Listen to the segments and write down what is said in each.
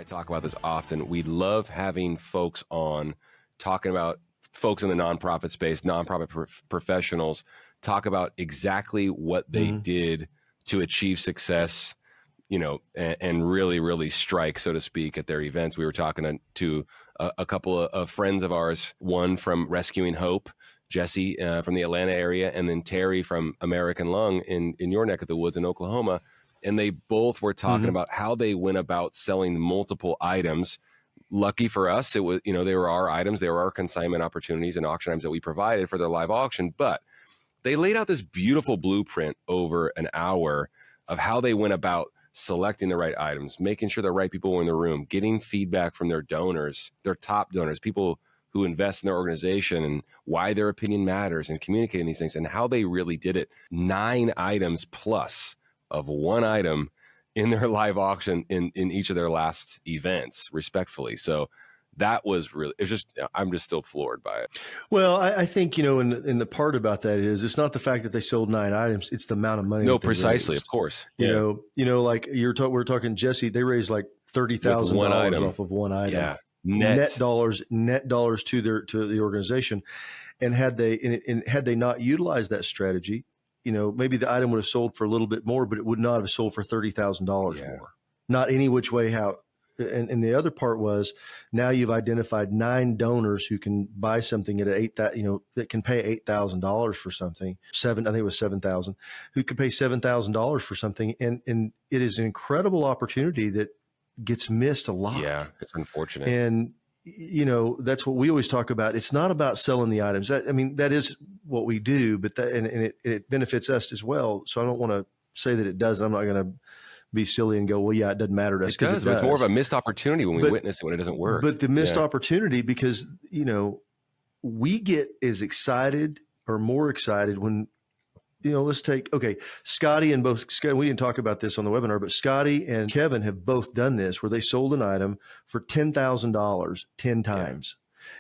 talk about this often. We love having folks on talking about folks in the nonprofit space, nonprofit professionals, talk about exactly what they did to achieve success, you know, and really, really strike, so to speak, at their events. We were talking to a couple of friends of ours, one from Rescuing Hope, Jesse from the Atlanta area, and then Terry from American Lung in your neck of the woods in Oklahoma. And they both were talking about how they went about selling multiple items. Lucky for us, it was, you know, they were our items, they were our consignment opportunities and auction items that we provided for their live auction. But they laid out this beautiful blueprint over an hour of how they went about selecting the right items, making sure the right people were in the room, getting feedback from their donors, their top donors, people who invest in their organization, and why their opinion matters, and communicating these things, and how they really did it. 9 items plus of one item in their live auction in each of their last events, respectfully. So that was really, it's just, I'm just still floored by it. Well, I think, you know, in the part about that is, it's not the fact that they sold 9 items, it's the amount of money. No, precisely, of course. You know, like we're talking Jesse, they raised like $30,000 off of one item. Yeah. Net dollars to the organization. And had they not utilized that strategy, you know, maybe the item would have sold for a little bit more, but it would not have sold for $30,000 more. Not any which way how. And the other part was, now you've identified 9 donors who can buy something at that can pay $8,000 for something. I think it was 7,000, who could pay $7,000 for something. And it is an incredible opportunity that gets missed a lot. Yeah, it's unfortunate. And, you know, that's what we always talk about. It's not about selling the items. I mean, that is what we do, but it benefits us as well. So I don't want to say that it doesn't. I'm not going to be silly and go, well, yeah, it doesn't matter to us. It does, but it's more of a missed opportunity when we witness it, when it doesn't work. But the missed opportunity, because, you know, we get as excited or more excited when, you know, let's take, Scotty, we didn't talk about this on the webinar, but Scotty and Kevin have both done this, where they sold an item for $10,000 10 times.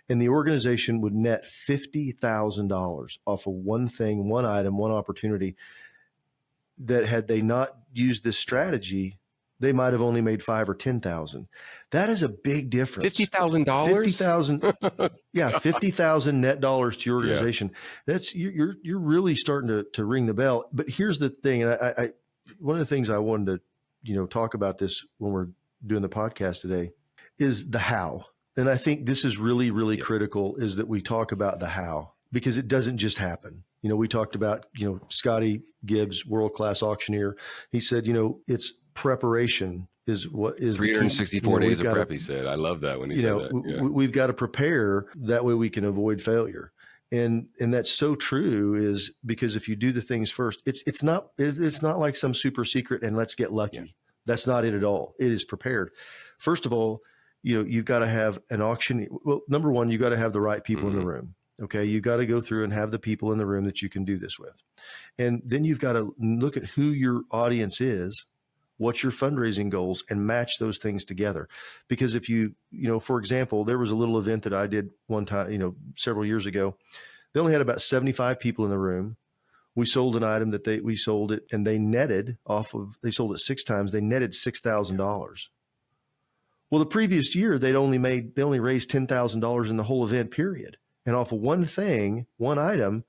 And the organization would net $50,000 off of one thing, one item, one opportunity, that had they not used this strategy, they might have only made 5 or 10,000. That is a big difference. $50,000? $50,000. Yeah. 50,000 net dollars to your organization. That's, you're really starting to ring the bell. But here's the thing. And I one of the things I wanted to, you know, talk about this when we're doing the podcast today is the how. And I think this is really, really critical, is that we talk about the how, because it doesn't just happen. You know, we talked about, you know, Scotty Gibbs, world-class auctioneer. He said, you know, it's preparation is what is 364 days of prep. He said, I love that when he said that. Yeah. We've got to prepare, that way we can avoid failure. And that's so true, is because if you do the things first, it's not like some super secret and let's get lucky. Yeah. That's not it at all. It is prepared. First of all, you know, you've got to have an auction. Well, number one, you got to have the right people in the room. Okay. You got to go through and have the people in the room that you can do this with. And then you've got to look at who your audience is, what's your fundraising goals, and match those things together. Because if you know, for example, there was a little event that I did one time, you know, several years ago. They only had about 75 people in the room. We sold an item that we sold it, and they netted they sold it 6 times. They netted $6,000. Well, the previous year, they only raised $10,000 in the whole event period. And off of one item,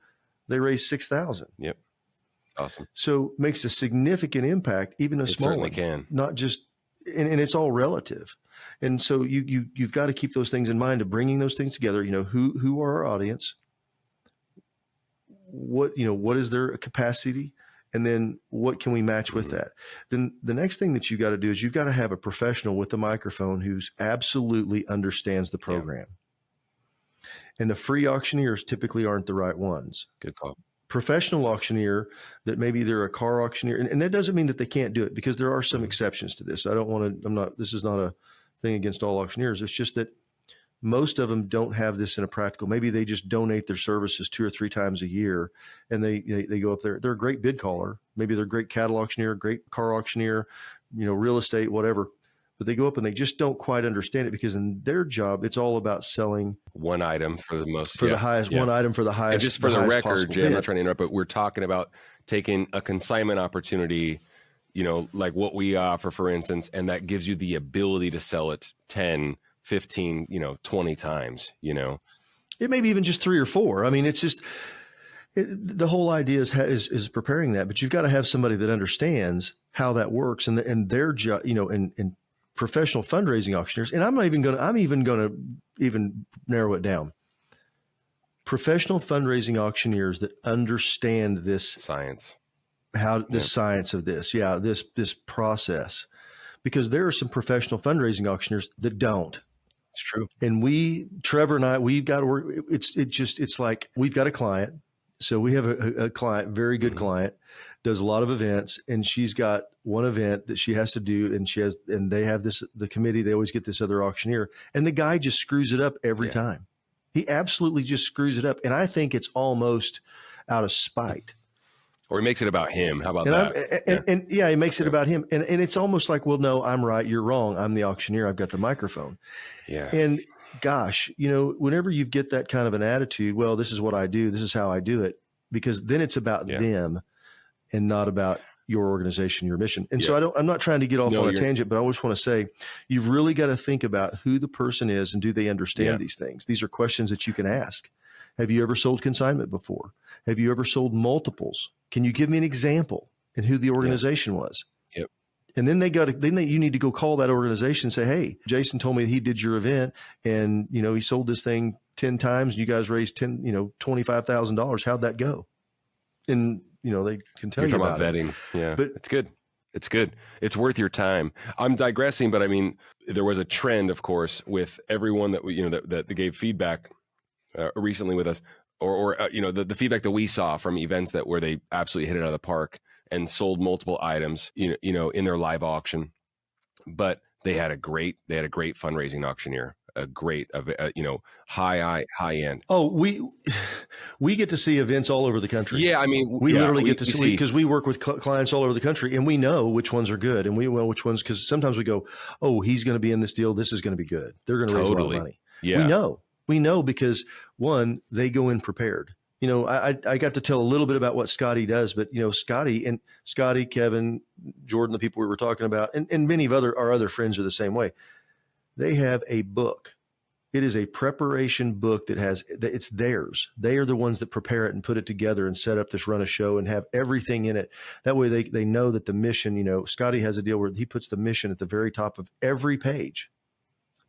they raised $6,000. Yep. Awesome. So makes a significant impact, even a small one. It certainly can. Not just, and it's all relative. And so you've got to keep those things in mind of bringing those things together. You know, who are our audience? What is their capacity? And then what can we match with that? Then the next thing that you got to do is you've got to have a professional with a microphone who's absolutely understands the program. And the free auctioneers typically aren't the right ones. Good call. Professional auctioneer, that maybe they're a car auctioneer. And that doesn't mean that they can't do it, because there are some exceptions to this. This is not a thing against all auctioneers. It's just that most of them don't have this in a practical. Maybe they just donate their services 2 or 3 times a year, and they go up there. They're a great bid caller. Maybe they're a great cattle auctioneer, great car auctioneer, you know, real estate, whatever. But they go up and they just don't quite understand it, because in their job, it's all about selling one item for the most, the highest, one item for the highest. And just for the record, Jay, I'm not trying to interrupt, but we're talking about taking a consignment opportunity like what we offer, for instance, and that gives you the ability to sell it 10, 15, 20 times, It may be even just 3 or 4. I mean, it's just, the whole idea is preparing that, but you've got to have somebody that understands how that works and their job, and professional fundraising auctioneers. And I'm even going to narrow it down. Professional fundraising auctioneers that understand this science, science of this. Yeah. This process, because there are some professional fundraising auctioneers that don't. It's true. And Trevor and I, we've got to work. It's like, we've got a client. So we have a client, very good client, does a lot of events, and she's got one event that she has to do, and they have the committee, they always get this other auctioneer, and the guy just screws it up every time. He absolutely just screws it up. And I think it's almost out of spite. Or he makes it about him. How about that? He makes it about him. And it's almost like, well, no, I'm right. You're wrong. I'm the auctioneer. I've got the microphone. Yeah. And gosh, whenever you get that kind of an attitude, well, this is what I do, this is how I do it, because then it's about them and not about your organization, your mission. And so I'm not trying to get off on a tangent, but I always want to say, you've really got to think about who the person is and do they understand these things? These are questions that you can ask. Have you ever sold consignment before? Have you ever sold multiples? Can you give me an example and who the organization was? Yep. And then you need to go call that organization and say, hey, Jason told me he did your event and, he sold this thing 10 times and you guys raised $25,000. How'd that go? And, they can tell you about vetting. it. Yeah. But it's good. It's good. It's worth your time. I'm digressing, but I mean, there was a trend, of course, with everyone that that gave feedback recently with us, or the feedback that we saw from events where they absolutely hit it out of the park and sold multiple items, in their live auction, but they had a great fundraising auctioneer, a great, high end. Oh, we get to see events all over the country. Yeah. I mean, we literally get to see, because we work with clients all over the country and we know which ones are good and we know which ones, because sometimes we go, oh, he's going to be in this deal. This is going to be good. They're going to raise a lot of money. Yeah. We know because one, they go in prepared. I got to tell a little bit about what Scotty does, but Scotty, Kevin, Jordan, the people we were talking about, and many of our other friends are the same way. They have a book. It is a preparation book it's theirs. They are the ones that prepare it and put it together and set up this run of show and have everything in it. That way they know that the mission, Scotty has a deal where he puts the mission at the very top of every page.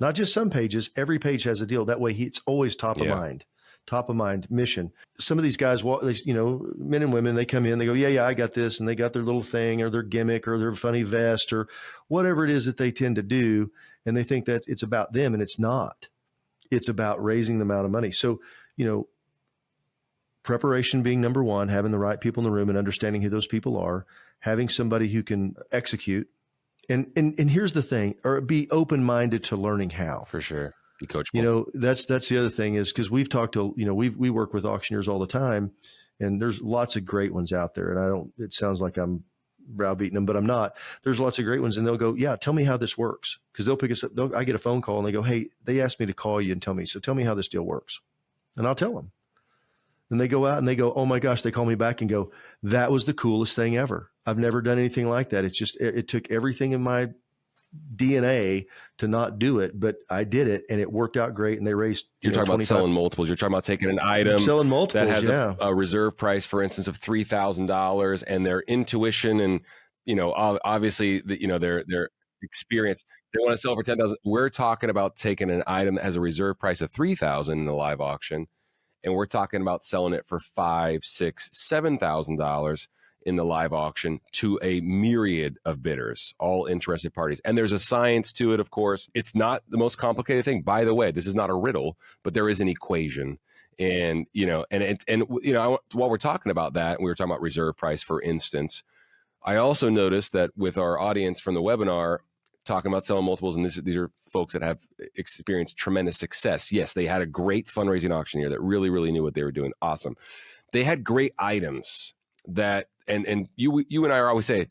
Not just some pages, every page has a deal. That way it's always top of mind mission. Some of these guys, men and women, they come in, they go, yeah, I got this. And they got their little thing or their gimmick or their funny vest or whatever it is that they tend to do. And they think that it's about them, and it's not. It's about raising the amount of money. So, preparation being number one, having the right people in the room and understanding who those people are, having somebody who can execute. And here's the thing, or be open-minded to learning how. For sure. Be coachable. That's the other thing is, because we've talked to, we work with auctioneers all the time, and there's lots of great ones out there. And it sounds like I'm browbeating them, but I'm not. There's lots of great ones. And they'll go, yeah, tell me how this works. Because they'll pick us up. I get a phone call and they go, hey, they asked me to call you and tell me. So tell me how this deal works. And I'll tell them. And they go out and they go, oh my gosh, they call me back and go, that was the coolest thing ever. I've never done anything like that. It's just, it took everything in my DNA to not do it, but I did it and it worked out great. And they raised, you're talking about selling multiples. You're talking about taking an item that has a reserve price, for instance, of $3,000, and their intuition and, obviously their experience, they want to sell for 10,000. We're talking about taking an item that has a reserve price of 3,000 in the live auction, and we're talking about selling it for $5,000, $6,000, $7,000 in the live auction to a myriad of bidders, all interested parties. And there's a science to it, of course. It's not the most complicated thing. By the way, this is not a riddle, but there is an equation. And, while we're talking about that, we were talking about reserve price, for instance, I also noticed that with our audience from the webinar, talking about selling multiples, and these are folks that have experienced tremendous success. Yes, they had a great fundraising auctioneer that really, really knew what they were doing. Awesome. They had great items that, and you and I are always saying,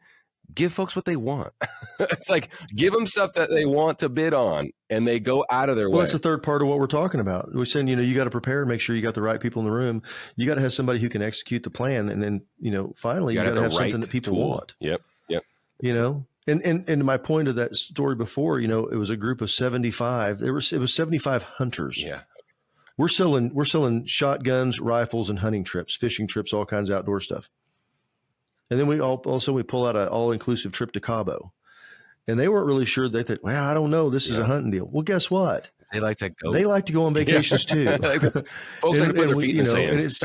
give folks what they want. It's like, give them stuff that they want to bid on, and they go out of their way. Well, that's the third part of what we're talking about. We're saying, you got to prepare and make sure you got the right people in the room. You got to have somebody who can execute the plan. And then, finally, you got to have something that people want. Yep. you know. And my point of that story before, you know, it was a group of 75. It was 75 hunters. Yeah. We're selling shotguns, rifles, and hunting trips, fishing trips, all kinds of outdoor stuff. And then we pull out an all-inclusive trip to Cabo. And they weren't really sure. They thought, well, I don't know. This is a hunting deal. Well, guess what? They like to go. They like to go on vacations too. Folks like to put their feet in the sand. And it's,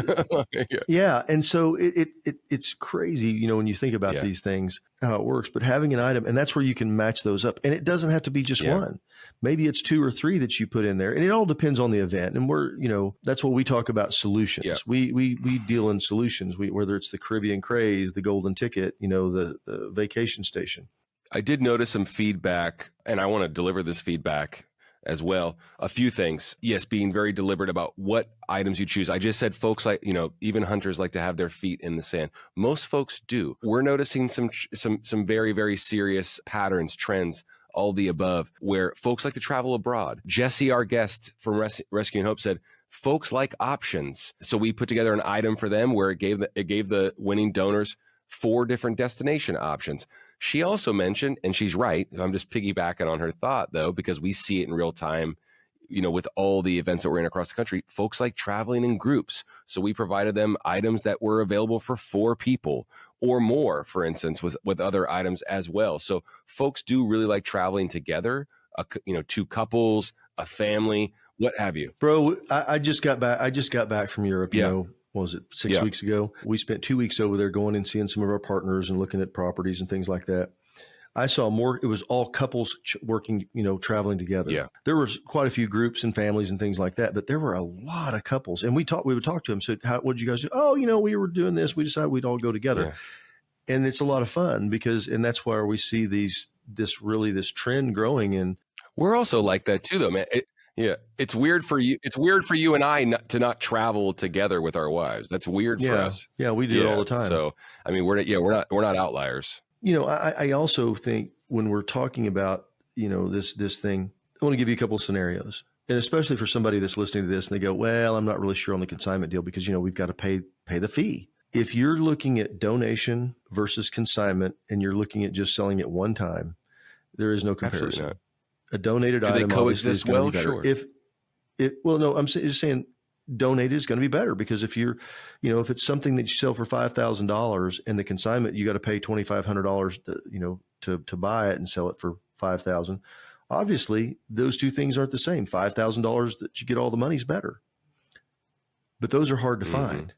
yeah. And so it's crazy, you know, when you think about these things, how it works, but having an item, and that's where you can match those up. And it doesn't have to be just one. Maybe it's 2 or 3 that you put in there, and it all depends on the event. And we're, you know, that's what we talk about, solutions. Yeah. We deal in solutions, whether it's the Caribbean Craze, the Golden Ticket, you know, the vacation station. I did notice some feedback, and I want to deliver this feedback as well. A few things. Yes, being very deliberate about what items you choose. I just said folks like, you know, even hunters like to have their feet in the sand. Most folks do. We're noticing some very, very serious patterns, trends, all the above, where folks like to travel abroad. Jesse, our guest from Rescue and Hope, said folks like options. So we put together an item for them where it gave the winning donors 4 different destination options. She also mentioned, and she's right, I'm just piggybacking on her thought though, because we see it in real time, you know, with all the events that we're in across the country, folks like traveling in groups. So we provided them items that were available for 4 people or more, for instance, with other items as well. So folks do really like traveling together, you know, 2 couples, a family, what have you. Bro, I just got back from Europe, you know. What was it, 6 weeks ago? We spent 2 weeks over there going and seeing some of our partners and looking at properties and things like that. I saw more, it was all couples working, you know, traveling together. Yeah. There was quite a few groups and families and things like that, but there were a lot of couples. And we would talk to them. So what did you guys do? Oh, you know, we were doing this. We decided we'd all go together. Yeah. And it's a lot of fun and that's where we see this trend growing. And we're also like that too, though, man. Yeah, it's weird for you. It's weird for you and I to not travel together with our wives. That's weird for us. Yeah, we do it all the time. So, I mean, we're not outliers. You know, I also think when we're talking about, you know, this thing, I want to give you a couple of scenarios, and especially for somebody that's listening to this and they go, well, I'm not really sure on the consignment deal because, you know, we've got to pay the fee. If you're looking at donation versus consignment and you're looking at just selling it one time, there is no comparison. Absolutely not. A donated item. Do they coexist well? Sure. No, I'm just saying donated is going to be better because if you're, you know, if it's something that you sell for $5,000 and the consignment, you got to pay $2,500, you know, to buy it and sell it for $5,000. Obviously, those two things aren't the same. $5,000 that you get all the money is better, but those are hard to find.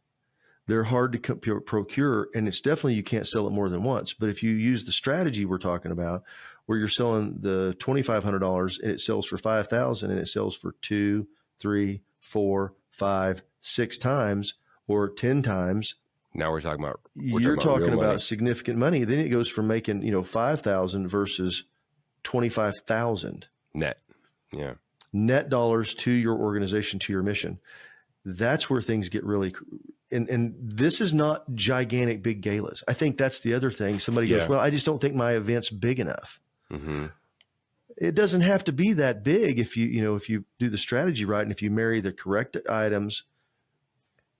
They're hard to procure, and it's definitely you can't sell it more than once. But if you use the strategy we're talking about, where you're selling the $2,500 and it sells for $5,000 and it sells for 2, 3, 4, 5, 6 times or 10 times. Now we're talking about significant money. Then it goes from making, you know, 5,000 versus 25,000 net. Yeah. Net dollars to your organization, to your mission. That's where things get really, and this is not gigantic big galas. I think that's the other thing. Somebody goes, well, I just don't think my event's big enough. Mm-hmm. It doesn't have to be that big if if you do the strategy right and if you marry the correct items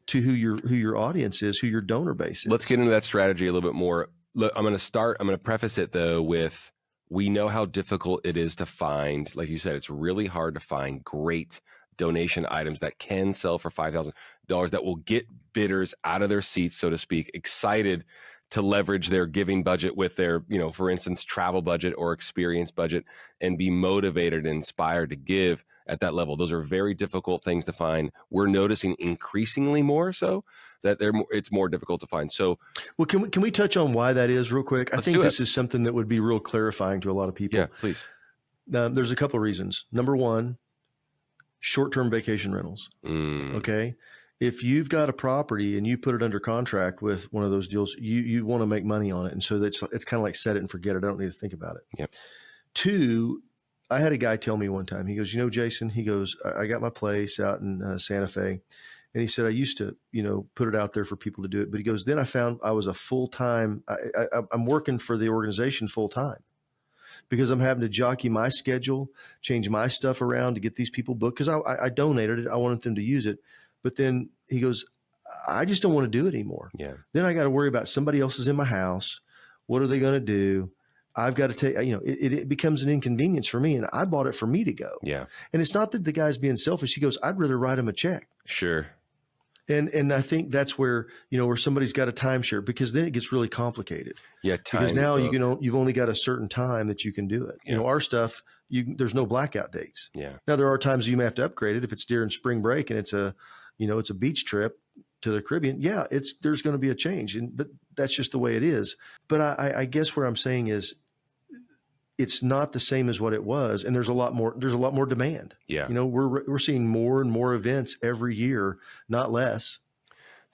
to who your audience is, who your donor base is. Let's get into that strategy a little bit more. Look, I'm going to preface it though with, we know how difficult it is to find, like you said, it's really hard to find great donation items that can sell for $5,000 that will get bidders out of their seats, so to speak, excited to leverage their giving budget with their, you know, for instance, travel budget or experience budget and be motivated and inspired to give at that level. Those are very difficult things to find. We're noticing increasingly more so that it's more difficult to find. So, well, can we touch on why that is real quick? I think this is something that would be real clarifying to a lot of people. Yeah, please. There's a couple of reasons. Number one, short-term vacation rentals. Okay. If you've got a property and you put it under contract with one of those deals, you want to make money on it. And so it's kind of like set it and forget it. I don't need to think about it. Yep. 2, I had a guy tell me one time, he goes, you know, Jason, he goes, I got my place out in Santa Fe. And he said, I used to, you know, put it out there for people to do it. But he goes, then I found I was a full-time, I'm working for the organization full-time because I'm having to jockey my schedule, change my stuff around to get these people booked. Because I donated it. I wanted them to use it. But then he goes, I just don't want to do it anymore. Yeah. Then I got to worry about somebody else is in my house. What are they going to do? I've got to take, it becomes an inconvenience for me. And I bought it for me to go. Yeah. And it's not that the guy's being selfish. He goes, I'd rather write him a check. Sure. And I think that's where, where somebody's got a timeshare, because then it gets really complicated. Yeah. Because now you've only got a certain time that you can do it. Yeah. Our stuff, there's no blackout dates. Yeah. Now there are times you may have to upgrade it if it's during spring break and it's a beach trip to the Caribbean. Yeah, there's going to be a change, but that's just the way it is. But I guess what I'm saying is, it's not the same as what it was, and there's a lot more demand. Yeah. We're seeing more and more events every year, not less.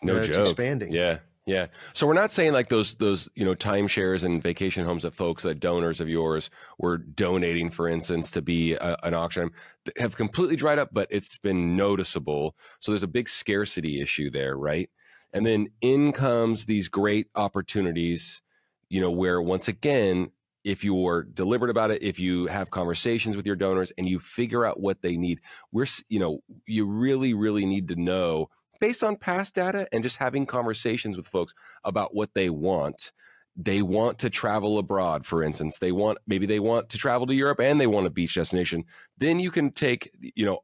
No joke. It's expanding. Yeah. Yeah. So we're not saying like those timeshares and vacation homes that folks, that donors of yours were donating, for instance, to be an auction, have completely dried up, but it's been noticeable. So there's a big scarcity issue there, right? And then in comes these great opportunities, where once again, if you're deliberate about it, if you have conversations with your donors and you figure out what they need, you really, really need to know, based on past data and just having conversations with folks about what they want. They want to travel abroad, for instance. Maybe they want to travel to Europe and they want a beach destination. Then you can take,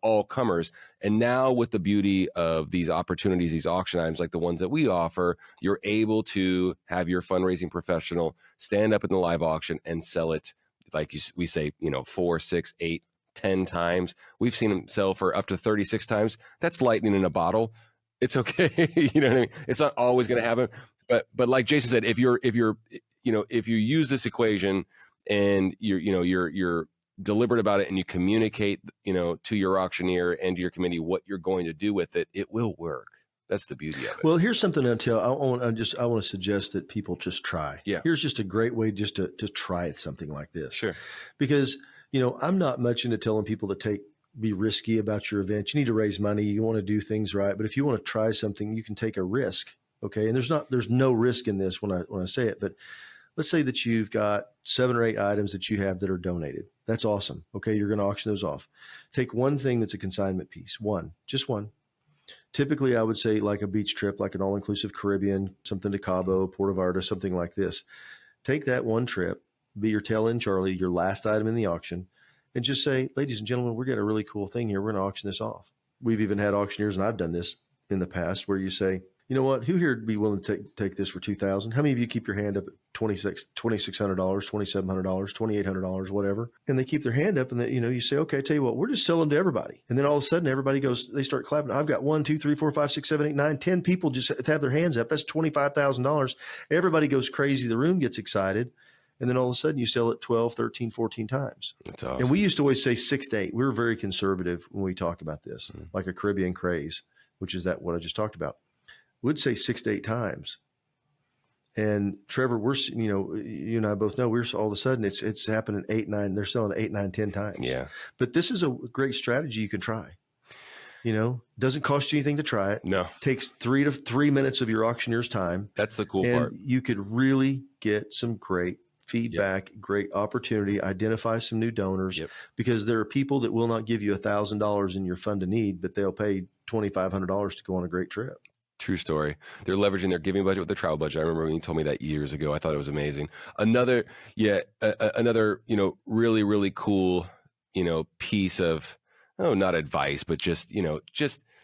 all comers. And now with the beauty of these opportunities, these auction items like the ones that we offer, you're able to have your fundraising professional stand up in the live auction and sell it, like we say, 4, 6, 8, 10 times. We've seen them sell for up to 36 times. That's lightning in a bottle. It's okay. You know what I mean? It's not always going to happen. But like Jason said, if you use this equation and you're deliberate about it and you communicate, to your auctioneer and to your committee what you're going to do with it, it will work. That's the beauty of it. Well, here's something I want to suggest that people just try. Yeah. Here's just a great way just to try something like this. Sure. Because, I'm not much into telling people to be risky about your event. You need to raise money. You want to do things right. But if you want to try something, you can take a risk. Okay. And there's no risk in this when I say it, but let's say that you've got 7 or 8 items that you have that are donated. That's awesome. Okay. You're going to auction those off. Take one thing that's a consignment piece. Just one. Typically I would say like a beach trip, like an all-inclusive Caribbean, something to Cabo, Puerto Vallarta, something like this. Take that one trip, be your tail end Charlie, your last item in the auction, and just say, ladies and gentlemen, we're getting a really cool thing here. We're going to auction this off. We've even had auctioneers, and I've done this in the past, where you say, you know what, who here would be willing to take this for $2,000? How many of you keep your hand up at $2,600, $2,700, $2,800, whatever? And they keep their hand up, and you say, okay, I tell you what, we're just selling to everybody. And then all of a sudden everybody they start clapping. I've got 1, 2, 3, 4, 5, 6, 7, 8, 9, 10 people just have their hands up. That's $25,000. Everybody goes crazy. The room gets excited. And then all of a sudden you sell it 12, 13, 14 times. That's awesome. And we used to always say 6 to 8. We were very conservative when we talk about this, like a Caribbean craze, which is what I just talked about. We'd say 6 to 8 times. And Trevor, you and I both know, all of a sudden it's happening 8, 9. They're selling 8, 9, 10 times. Yeah. But this is a great strategy you can try. Doesn't cost you anything to try it. No. Takes 3 minutes of your auctioneer's time. That's the cool and part. You could really get some great feedback, great opportunity, identify some new donors, because there are people that will not give you $1,000 in your fund to need, but they'll pay $2,500 to go on a great trip. True story. They're leveraging their giving budget with their travel budget. I remember when you told me that years ago. I thought it was amazing. Another, really, really cool, piece of, not advice, but just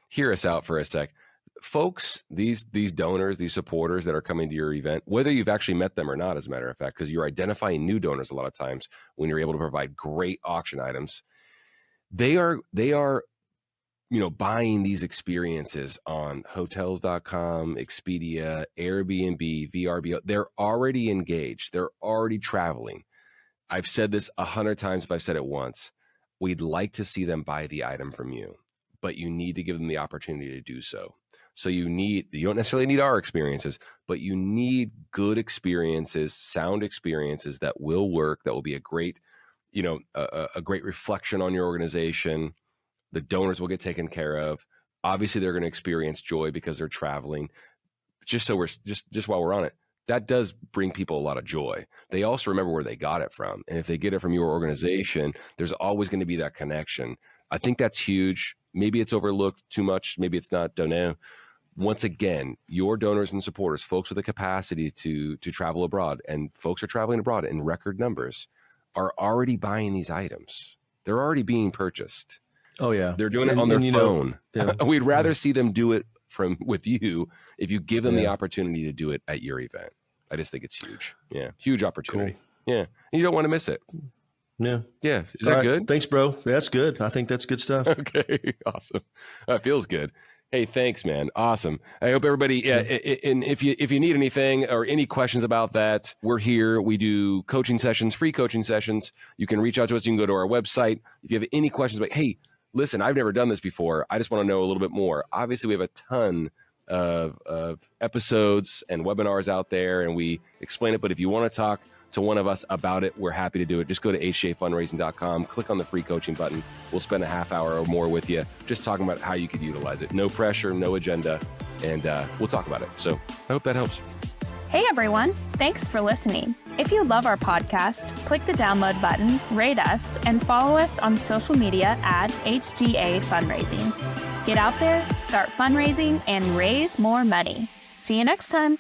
hear us out for a sec. Folks, these donors, these supporters that are coming to your event, whether you've actually met them or not, as a matter of fact, because you're identifying new donors a lot of times when you're able to provide great auction items, they are buying these experiences on hotels.com, Expedia, Airbnb, VRBO. They're already engaged. They're already traveling. I've said this 100 times if I've said it once. We'd like to see them buy the item from you, but you need to give them the opportunity to do so. So you don't necessarily need our experiences, but you need good experiences, sound experiences that will work, that will be a great, a great reflection on your organization. The donors will get taken care of. Obviously, they're going to experience joy because they're traveling. Just so just while we're on it, that does bring people a lot of joy. They also remember where they got it from. And if they get it from your organization, there's always going to be that connection. I think that's huge. Maybe it's overlooked too much. Maybe it's not, don't know. once again, your donors and supporters, folks with the capacity to travel abroad, and folks are traveling abroad in record numbers, are already buying these items. They're already being purchased. Oh yeah, they're doing it on their phone. We'd rather see them do it with you if you give them the opportunity to do it at your event. I just think it's huge. Yeah, huge opportunity. Cool. Yeah, and you don't want to miss it. Yeah. Yeah. Is that good? Thanks, bro. That's good. I think that's good stuff. Okay. Awesome. That feels good. Hey, thanks, man. Awesome. I hope everybody, and if you need anything or any questions about that, we're here. We do coaching sessions, free coaching sessions. You can reach out to us. You can go to our website. If you have any questions about, hey, listen, I've never done this before, I just want to know a little bit more. Obviously, we have a ton of episodes and webinars out there, and we explain it. But if you want to talk to one of us about it, we're happy to do it. Just go to hjafundraising.com, click on the free coaching button. We'll spend a half hour or more with you just talking about how you could utilize it. No pressure, no agenda, and we'll talk about it. So I hope that helps. Hey everyone, thanks for listening. If you love our podcast, click the download button, rate us, and follow us on social media at HGA Fundraising. Get out there, start fundraising, and raise more money. See you next time.